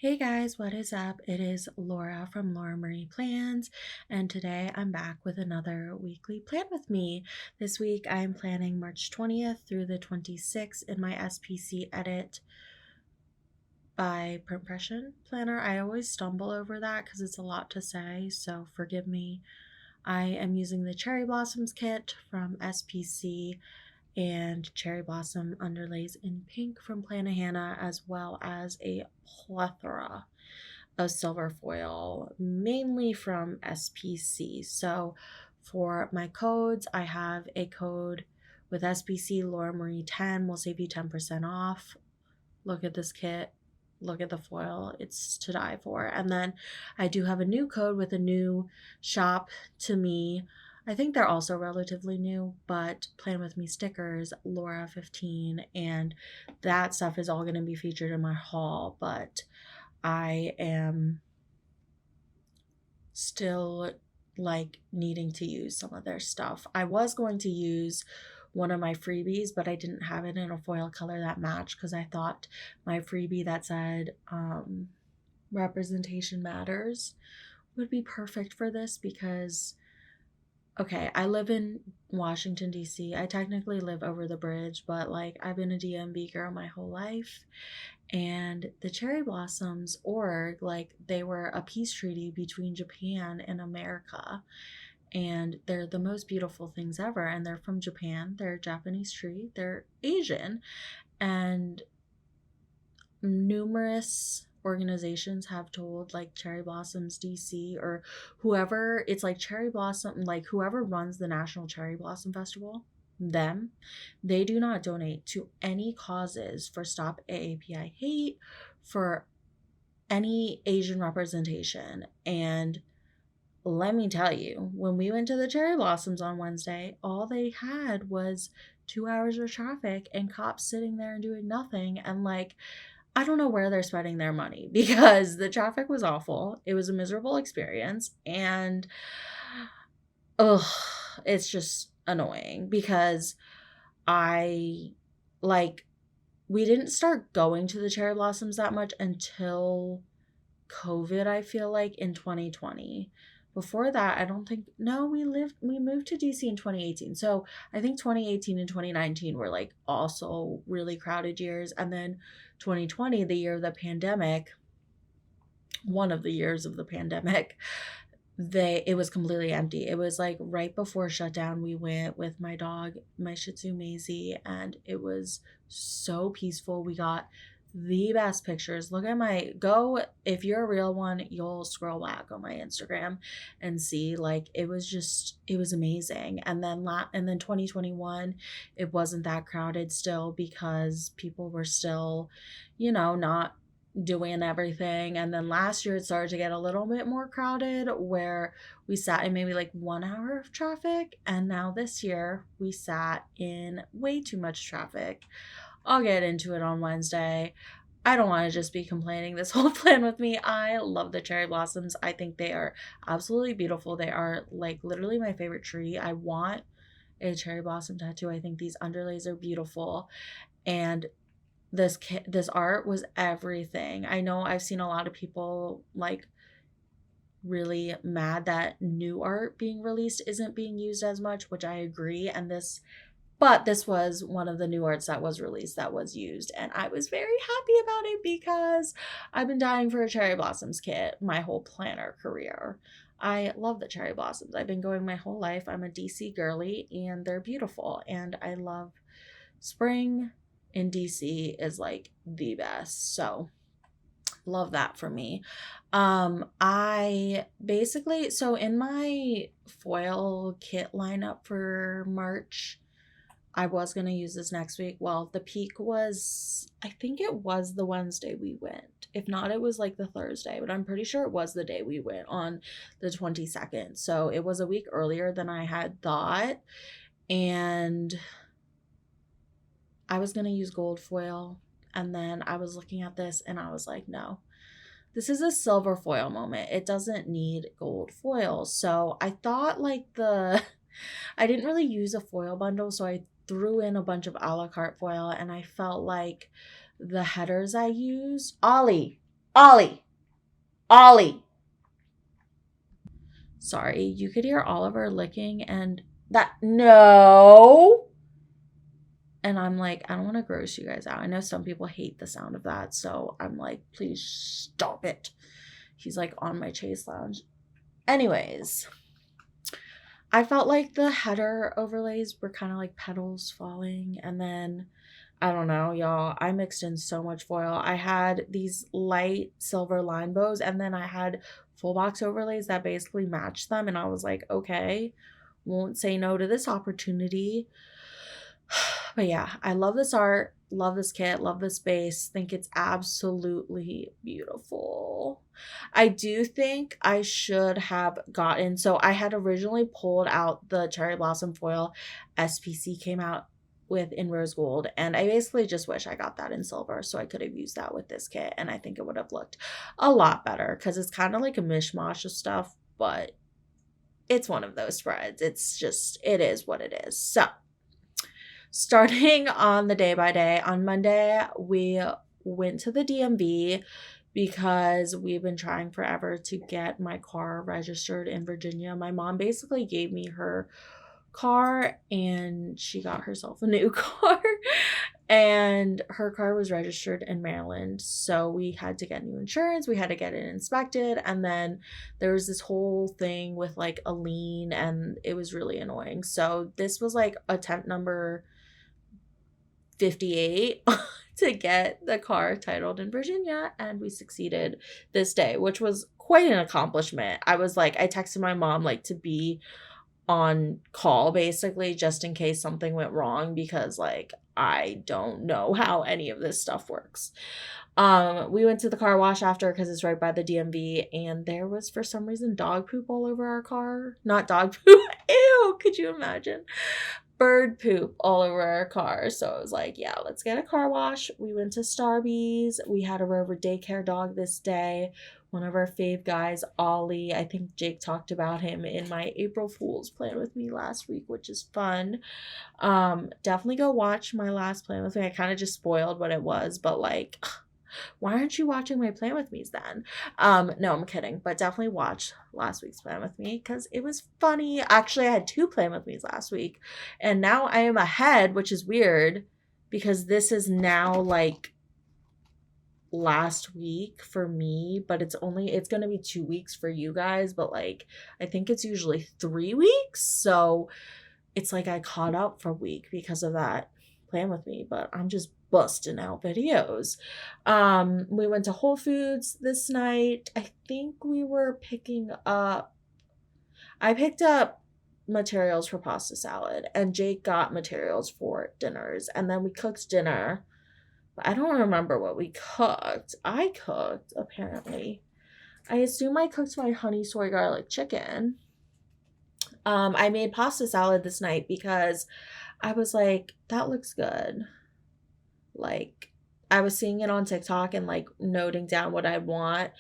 Hey guys, what is up? It is Laura from Laura Marie Plans, and today I'm back with another weekly plan with me. This week I am planning March 20th through the 26th in my SPC Edit by Impression Planner. I always stumble over that because it's a lot to say, so forgive me. I am using the Cherry Blossoms kit from SPC and cherry blossom underlays in pink from Plannahannah, as well as a plethora of silver foil, mainly from SPC. So for my codes, I have a code with SPC Laura Marie 10 will save you 10% off. Look at this kit. Look at the foil. It's to die for. And then I do have a new code with a new shop to me. I think they're also relatively new, but Plan With Me stickers, Laura 15, and that stuff is all going to be featured in my haul. But I am still like needing to use some of their stuff. I was going to use one of my freebies, but I didn't have it in a foil color that matched because I thought my freebie that said representation matters would be perfect for this because okay, I live in Washington, D.C. I technically live over the bridge, but like I've been a DMV girl my whole life. And the Cherry Blossoms org, like they were a peace treaty between Japan and America. And they're the most beautiful things ever. And they're from Japan. They're a Japanese tree. They're Asian. And numerous organizations have told like Cherry Blossoms DC or whoever, it's like Cherry Blossom, like whoever runs the National Cherry Blossom Festival, them, they do not donate to any causes for Stop AAPI Hate, for any Asian representation. And let me tell you, when we went to the Cherry Blossoms on Wednesday, all they had was 2 hours of traffic and cops sitting there and doing nothing. And like, I don't know where they're spending their money because the traffic was awful. It was a miserable experience. And ugh, it's just annoying because I like we didn't start going to the Cherry Blossoms that much until COVID, I feel like in 2020. Before that, I don't think no, we moved to DC in 2018. So, I think 2018 and 2019 were like also really crowded years, and then 2020, the year of the pandemic, one of the years of the pandemic, it was completely empty. It was like right before shutdown. We went with my dog, my Shih Tzu Maisie, and it was so peaceful. We got the best pictures. Look at my go. If you're a real one, you'll scroll back on my Instagram and see like it was amazing. And then 2021, it wasn't that crowded still because people were still, not doing everything. And then last year it started to get a little bit more crowded where we sat in maybe like 1 hour of traffic. And now this year we sat in way too much traffic. I'll get into it on Wednesday. I don't want to just be complaining this whole plan with me. I love the Cherry Blossoms. I think they are absolutely beautiful. They are like literally my favorite tree. I want a cherry blossom tattoo. I think these underlays are beautiful. And this art was everything. I know I've seen a lot of people like really mad that new art being released isn't being used as much, which I agree. But this was one of the new arts that was released that was used, and I was very happy about it because I've been dying for a Cherry Blossoms kit my whole planner career. I love the Cherry Blossoms. I've been going my whole life. I'm a DC girly, and they're beautiful, and I love spring in DC is like the best. So love that for me. I basically, so in my foil kit lineup for March, I was going to use this next week. Well, the peak was, I think it was the Wednesday we went. If not, it was like the Thursday, but I'm pretty sure it was the day we went on the 22nd. So it was a week earlier than I had thought. And I was going to use gold foil. And then I was looking at this and I was like, no, this is a silver foil moment. It doesn't need gold foil. So I thought like I didn't really use a foil bundle. So I threw in a bunch of a la carte foil and I felt like the headers I used, Ollie, Ollie. Ollie. Sorry, you could hear Oliver licking and that. No. And I'm like, I don't want to gross you guys out. I know some people hate the sound of that. So I'm like, please stop it. He's like on my chase lounge. Anyways, I felt like the header overlays were kind of like petals falling. And then, I don't know, y'all. I mixed in so much foil. I had these light silver line bows, and then I had full box overlays that basically matched them. And I was like, okay, won't say no to this opportunity. But yeah, I love this art, love this kit, love this base. Think it's absolutely beautiful. I do think I should have gotten, so I had originally pulled out the Cherry Blossom foil SPC came out with in rose gold, and I basically just wish I got that in silver so I could have used that with this kit, and I think it would have looked a lot better because it's kind of like a mishmash of stuff, but it's one of those spreads. It's just, it is what it is. So starting on the day by day, on Monday, we went to the DMV because we've been trying forever to get my car registered in Virginia. My mom basically gave me her car and she got herself a new car, and her car was registered in Maryland. So we had to get new insurance, we had to get it inspected, and then there was this whole thing with like a lien, and it was really annoying. So this was like attempt number 58 to get the car titled in Virginia, and we succeeded this day, which was quite an accomplishment. I was like, I texted my mom like to be on call basically just in case something went wrong, because like I don't know how any of this stuff works. We went to the car wash after because it's right by the DMV, and there was for some reason dog poop all over our car. Not dog poop. Ew, could you imagine? Bird poop all over our car. So I was like, yeah, let's get a car wash. We went to Starbucks. We had a Rover daycare dog this day. One of our fave guys, Ollie. I think Jake talked about him in my April Fool's Plan With Me last week, which is fun. Definitely go watch my last Plan With Me. I kind of just spoiled what it was, but like, why aren't you watching my Plan With Me's then? No, I'm kidding, but definitely watch last week's Plan With Me because it was funny. Actually, I had 2 Plan With Me's last week, and now I am ahead, which is weird because this is now like last week for me, but it's going to be 2 weeks for you guys, but like I think it's usually 3 weeks, so it's like I caught up for a week because of that Plan With Me, but I'm just busting out videos. We went to Whole Foods this night. I think we were I picked up materials for pasta salad, and Jake got materials for dinners, and then we cooked dinner. I don't remember what we cooked. I cooked, apparently. I assume I cooked my honey soy garlic chicken. I made pasta salad this night because I was like, that looks good. Like, I was seeing it on TikTok and like noting down what I want.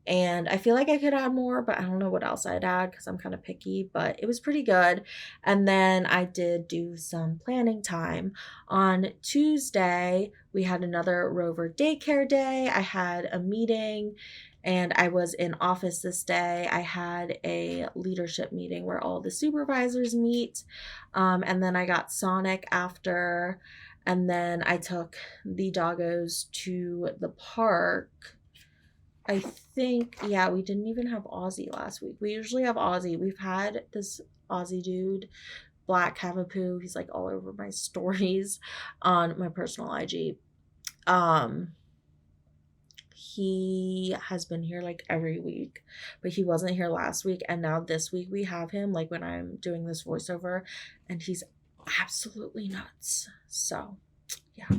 And I feel like I could add more, but I don't know what else I'd add because I'm kind of picky, but it was pretty good. And then I did do some planning time. On Tuesday, we had another Rover daycare day. I had a meeting and I was in office this day. I had a leadership meeting where all the supervisors meet. And then I got Sonic after. And then I took the doggos to the park. I think, yeah, we didn't even have Aussie last week. We usually have Aussie. We've had this Aussie dude, Black Cavapoo. He's like all over my stories on my personal IG. He has been here like every week, but he wasn't here last week. And now this week we have him like when I'm doing this voiceover, and he's absolutely nuts. So, yeah.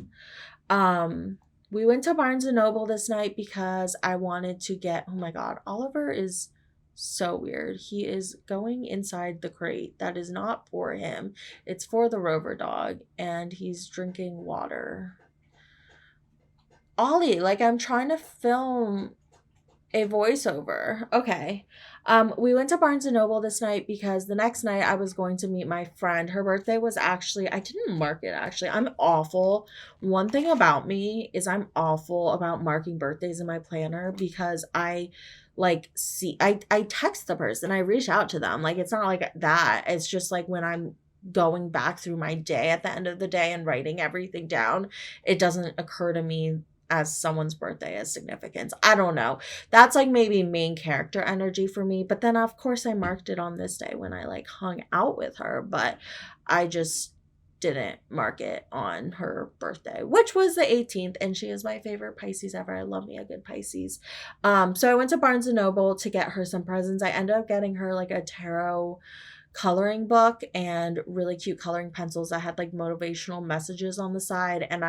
We went to Barnes and Noble this night because I wanted to get, oh my God, Oliver is so weird. He is going inside the crate. That is not for him. It's for the Rover dog, and he's drinking water. Ollie, like I'm trying to film A voiceover. Okay. We went to Barnes and Noble this night because the next night I was going to meet my friend. Her birthday was actually, I didn't mark it actually. I'm awful. One thing about me is I'm awful about marking birthdays in my planner because I text the person, I reach out to them. Like it's not like that. It's just like when I'm going back through my day at the end of the day and writing everything down, it doesn't occur to me as someone's birthday as significance. I don't know. That's like maybe main character energy for me. But then of course I marked it on this day when I like hung out with her, but I just didn't mark it on her birthday, which was the 18th, and she is my favorite Pisces ever. I love me a good Pisces. So I went to Barnes and Noble to get her some presents. I ended up getting her like a tarot coloring book and really cute coloring pencils that had like motivational messages on the side. And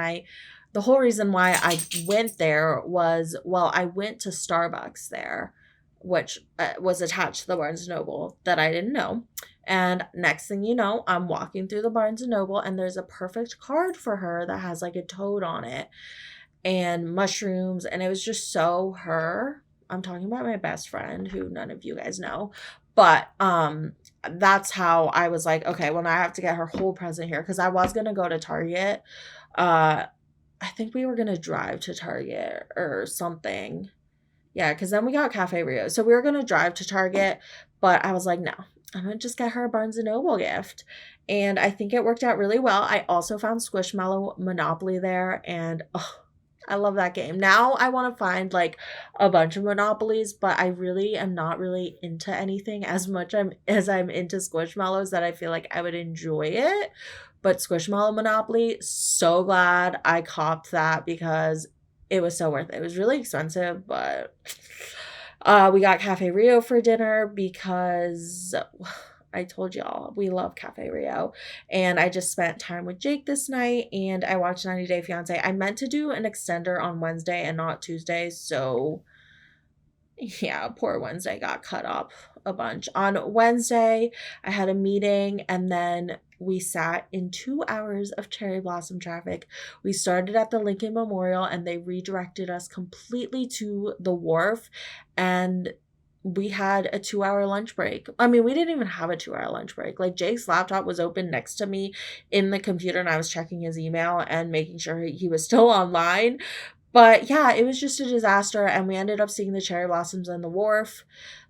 the whole reason why I went there was, well, I went to Starbucks there, which was attached to the Barnes & Noble that I didn't know. And next thing you know, I'm walking through the Barnes & Noble and there's a perfect card for her that has like a toad on it and mushrooms. And it was just so her. I'm talking about my best friend who none of you guys know. But that's how I was like, okay, well, now I have to get her whole present here because I was going to go to Target. I think we were going to drive to Target or something. Yeah, because then we got Cafe Rio. So we were going to drive to Target, but I was like, no, I'm going to just get her a Barnes & Noble gift. And I think it worked out really well. I also found Squishmallow Monopoly there, and oh, I love that game. Now I want to find like a bunch of Monopolies, but I really am not really into anything as much as I'm into Squishmallows that I feel like I would enjoy it. But Squishmallow Monopoly, so glad I copped that because it was so worth it. It was really expensive, but we got Cafe Rio for dinner because I told y'all we love Cafe Rio. And I just spent time with Jake this night and I watched 90 Day Fiancé. I meant to do an extender on Wednesday and not Tuesday, so yeah, poor Wednesday got cut up a bunch. On Wednesday, I had a meeting and then we sat in 2 hours of cherry blossom traffic. We started at the Lincoln Memorial and they redirected us completely to the wharf, and we had a 2 hour lunch break. I mean, we didn't even have a 2 hour lunch break. Like Jake's laptop was open next to me in the computer and I was checking his email and making sure he was still online. But yeah, it was just a disaster, and we ended up seeing the cherry blossoms on the wharf.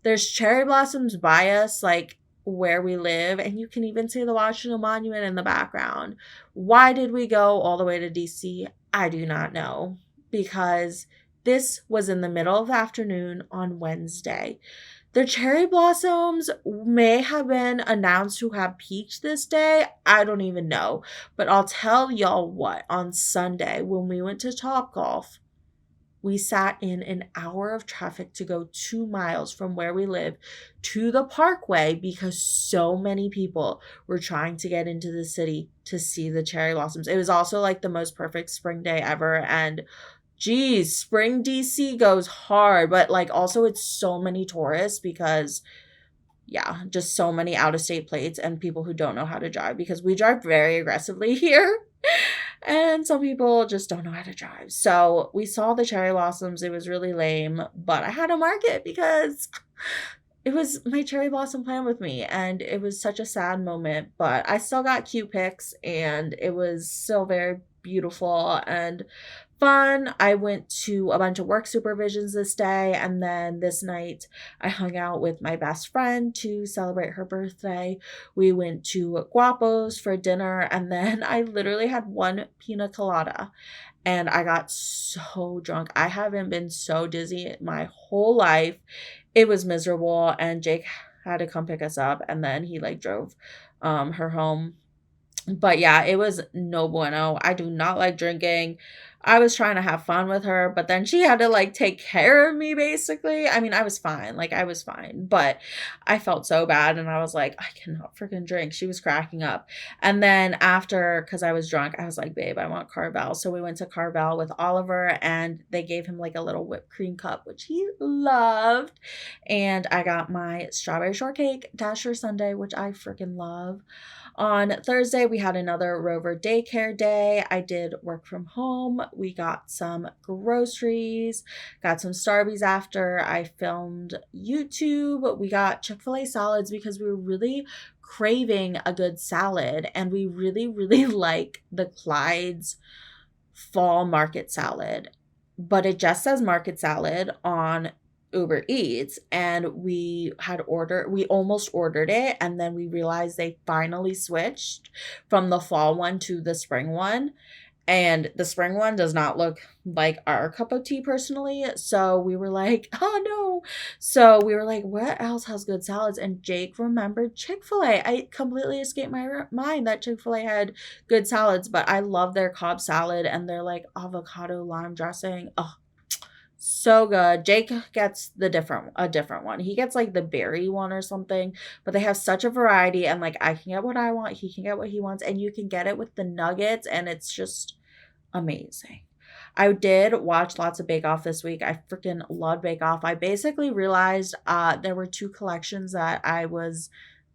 There's cherry blossoms by us, like where we live, and you can even see the Washington Monument in the background. Why did we go all the way to DC? I do not know, because this was in the middle of the afternoon on Wednesday. The cherry blossoms may have been announced to have peaked this day. I don't even know. But I'll tell y'all what, on Sunday, when we went to Topgolf, we sat in an hour of traffic to go 2 miles from where we live to the parkway because so many people were trying to get into the city to see the cherry blossoms. It was also like the most perfect spring day ever, and geez, spring DC goes hard, but like also it's so many tourists because yeah, just so many out of state plates and people who don't know how to drive because we drive very aggressively here. And some people just don't know how to drive. So we saw the cherry blossoms. It was really lame, but I had to mark it because it was my cherry blossom plan with me and it was such a sad moment, but I still got cute pics and it was still very beautiful and fun. I went to a bunch of work supervisions this day, and then this night I hung out with my best friend to celebrate her birthday. We went to Guapo's for dinner, and then I literally had one pina colada and I got so drunk. I haven't been so dizzy my whole life. It was miserable, and Jake had to come pick us up, and then he like drove her home. But yeah, it was no bueno. I do not like drinking. I was trying to have fun with her, but then she had to like take care of me basically. I mean, I was fine. Like I was fine, but I felt so bad and I was like, I cannot freaking drink. She was cracking up. And then after, cause I was drunk, I was like, babe, I want Carvel. So we went to Carvel with Oliver and they gave him like a little whipped cream cup, which he loved. And I got my strawberry shortcake dasher sundae, which I freaking love. On Thursday, we had another Rover daycare day. I did work from home. We got some groceries, got some Starbies after I filmed YouTube. We got Chick-fil-A salads because we were really craving a good salad, and we really, really like the Clyde's fall market salad, but it just says market salad on Uber Eats, and we almost ordered it, and then we realized they finally switched from the fall one to the spring one, and the spring one does not look like our cup of tea personally. So we were like, oh no. So we were like, what else has good salads? And Jake remembered Chick-fil-A. I completely escaped my mind that Chick-fil-A had good salads, but I love their Cobb salad and their like avocado lime dressing. Oh, so good. Jake gets a different one. He gets like the berry one or something, but they have such a variety, and like I can get what I want, he can get what he wants, and you can get it with the nuggets, and it's just amazing. I did watch lots of Bake Off this week. I freaking love Bake Off. I basically realized there were 2 collections that I was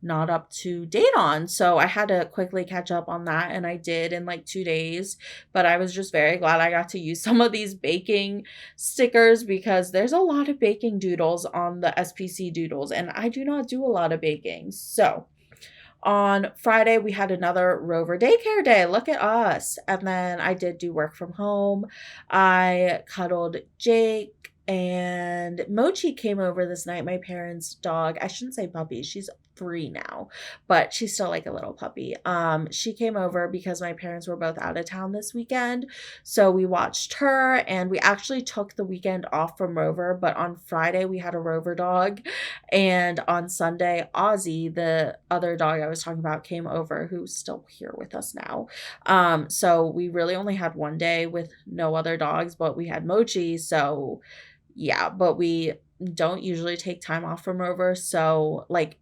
not up to date on. So I had to quickly catch up on that, and I did in like 2 days. But I was just very glad I got to use some of these baking stickers because there's a lot of baking doodles on the SPC doodles, and I do not do a lot of baking. So on Friday, we had another Rover daycare day. Look at us. And then I did do work from home. I cuddled Jake, and Mochi came over this night, my parents' dog. I shouldn't say puppy. She's 3 now, but she's still like a little puppy. She came over because my parents were both out of town this weekend. So we watched her, and we actually took the weekend off from Rover, but on Friday we had a Rover dog, and on Sunday, Ozzy, the other dog I was talking about, came over, who's still here with us now. So we really only had one day with no other dogs, but we had Mochi. So yeah, but we don't usually take time off from Rover. So like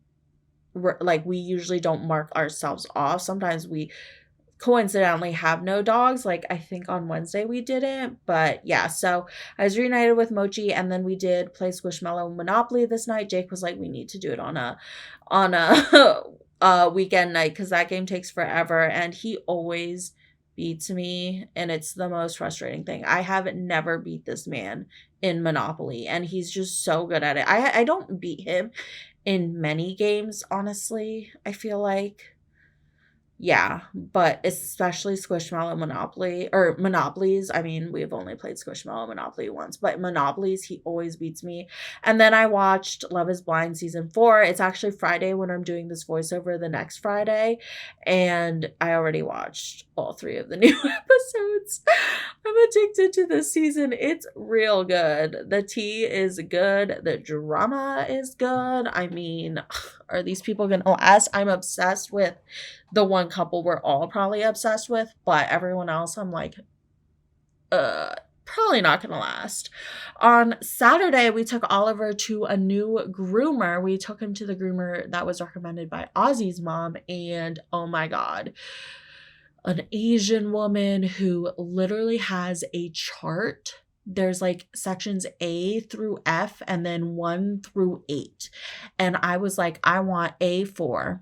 we usually don't mark ourselves off. Sometimes we coincidentally have no dogs. Like I think on Wednesday we didn't, but yeah. So I was reunited with Mochi, and then we did play Squishmallow Monopoly this night. Jake was like, we need to do it on a weekend night because that game takes forever, and he always beats me, and it's the most frustrating thing. I have never beat this man in Monopoly, and he's just so good at it. I don't beat him in many games, honestly, I feel like. Yeah, but especially Squishmallow Monopoly, or Monopolies. I mean, we've only played Squishmallow Monopoly once, but Monopolies, he always beats me. And then I watched Love is Blind season 4. It's actually Friday when I'm doing this voiceover, the next Friday. And I already watched all 3 of the new episodes. I'm addicted to this season. It's real good. The tea is good. The drama is good. I mean, are these people going to last? I'm obsessed with the one couple we're all probably obsessed with, but everyone else I'm like, probably not gonna last. On Saturday, we took Oliver to a new groomer. We took him to the groomer that was recommended by Ozzy's mom, and oh my god, an Asian woman who literally has a chart. There's like sections A through F and then 1 through 8. And I was like, I want A4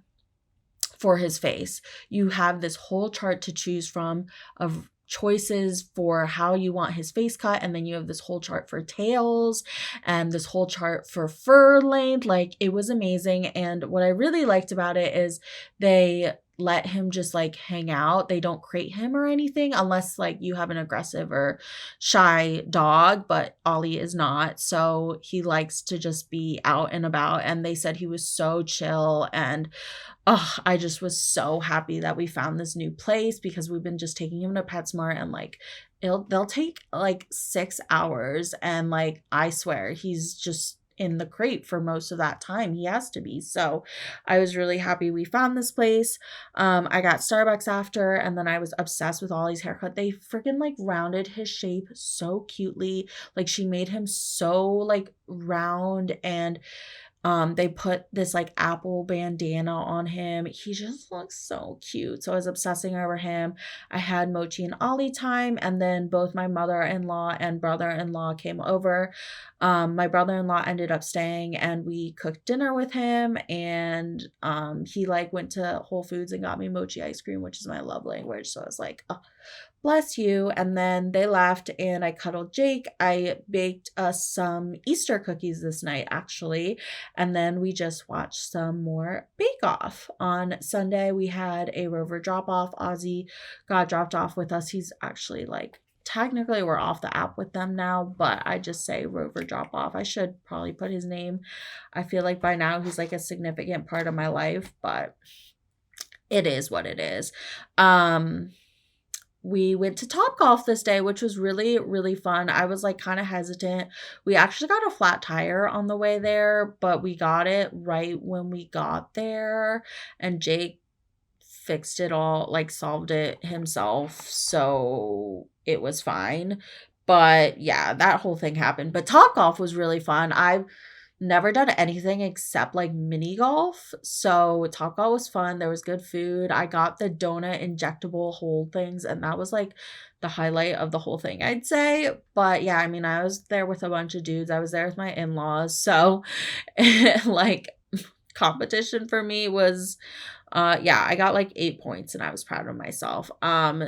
for his face. You have this whole chart to choose from of choices for how you want his face cut, and then you have this whole chart for tails and this whole chart for fur length. Like, it was amazing. And what I really liked about it is they let him just like hang out. They don't crate him or anything unless like you have an aggressive or shy dog, but Ollie is not. So he likes to just be out and about, and they said he was so chill. And I just was so happy that we found this new place because we've been just taking him to PetSmart, and like they'll take like 6 hours, and like I swear he's just in the crate for most of that time. He has to be. So I was really happy we found this place. I got Starbucks after, and then I was obsessed with Ollie's haircut. They freaking like rounded his shape so cutely. Like, she made him so like round, and They put this like apple bandana on him. He just looks so cute. So I was obsessing over him. I had Mochi and Ollie time, and then both my mother-in-law and brother-in-law came over. My brother-in-law ended up staying, and we cooked dinner with him, and he like went to Whole Foods and got me mochi ice cream, which is my love language. So I was like, oh, bless you. And then they left and I cuddled Jake. I baked us some Easter cookies this night, actually. And then we just watched some more Bake Off. On Sunday, we had a Rover drop off. Ozzy got dropped off with us. He's actually like, technically we're off the app with them now, but I just say Rover drop off. I should probably put his name. I feel like by now he's like a significant part of my life, but it is what it is. We went to Topgolf this day, which was really, really fun. I was like kind of hesitant. We actually got a flat tire on the way there, but we got it right when we got there. And Jake fixed it all, like solved it himself. So it was fine. But yeah, that whole thing happened. But Topgolf was really fun. I've never done anything except like mini golf. So Topgolf was fun. There was good food. I got the donut injectable whole things, and that was like the highlight of the whole thing, I'd say. But yeah, I mean, I was there with a bunch of dudes. I was there with my in-laws. So like competition for me was yeah, I got like 8 points and I was proud of myself.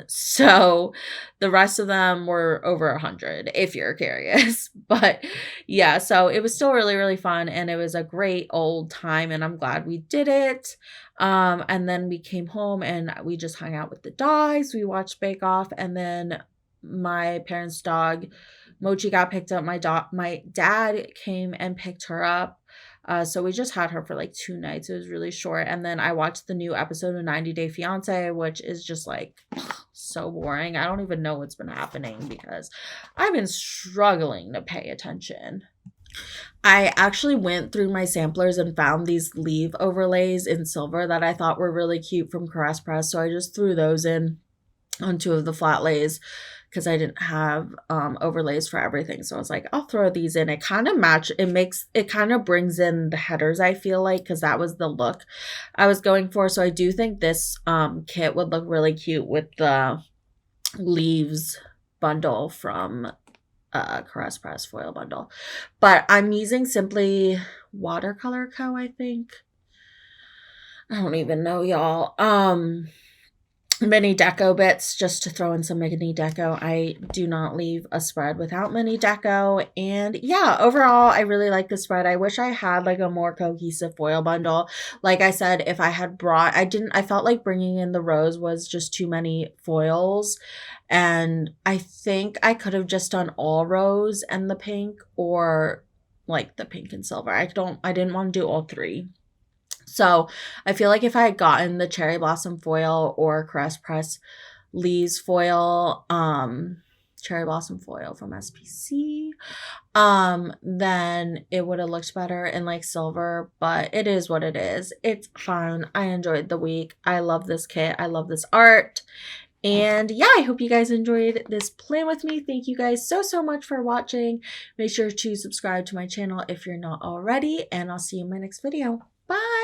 So the rest of them were over 100 if you're curious. But yeah, so it was still really, really fun, and it was a great old time, and I'm glad we did it. And then we came home and we just hung out with the dogs. We watched Bake Off, and then my parents' dog Mochi got picked up. My dad came and picked her up. So we just had her for like 2 nights. It was really short. And then I watched the new episode of 90 Day Fiance, which is just like so boring. I don't even know what's been happening because I've been struggling to pay attention. I actually went through my samplers and found these leaf overlays in silver that I thought were really cute from Caress Press. So I just threw those in on 2 of the flat lays because I didn't have overlays for everything. So I was like, I'll throw these in. It kind of it kind of brings in the headers, I feel like, because that was the look I was going for. So I do think this kit would look really cute with the leaves bundle from Caress Press foil bundle. But I'm using Simply Watercolor Co., I think. I don't even know, y'all. Mini deco bits just to throw in some mini deco. I do not leave a spread without mini deco. And yeah, overall, I really like the spread. I wish I had like a more cohesive foil bundle. Like I said, if I had brought, I felt like bringing in the rose was just too many foils. And I think I could have just done all rose and the pink, or like the pink and silver. I didn't want to do all 3. So I feel like if I had gotten the Cherry Blossom foil or Caress Press Leaves foil, Cherry Blossom foil from SPC, then it would have looked better in like silver, but it is what it is. It's fun. I enjoyed the week. I love this kit. I love this art. And yeah, I hope you guys enjoyed this plan with me. Thank you guys so, so much for watching. Make sure to subscribe to my channel if you're not already, and I'll see you in my next video. Bye!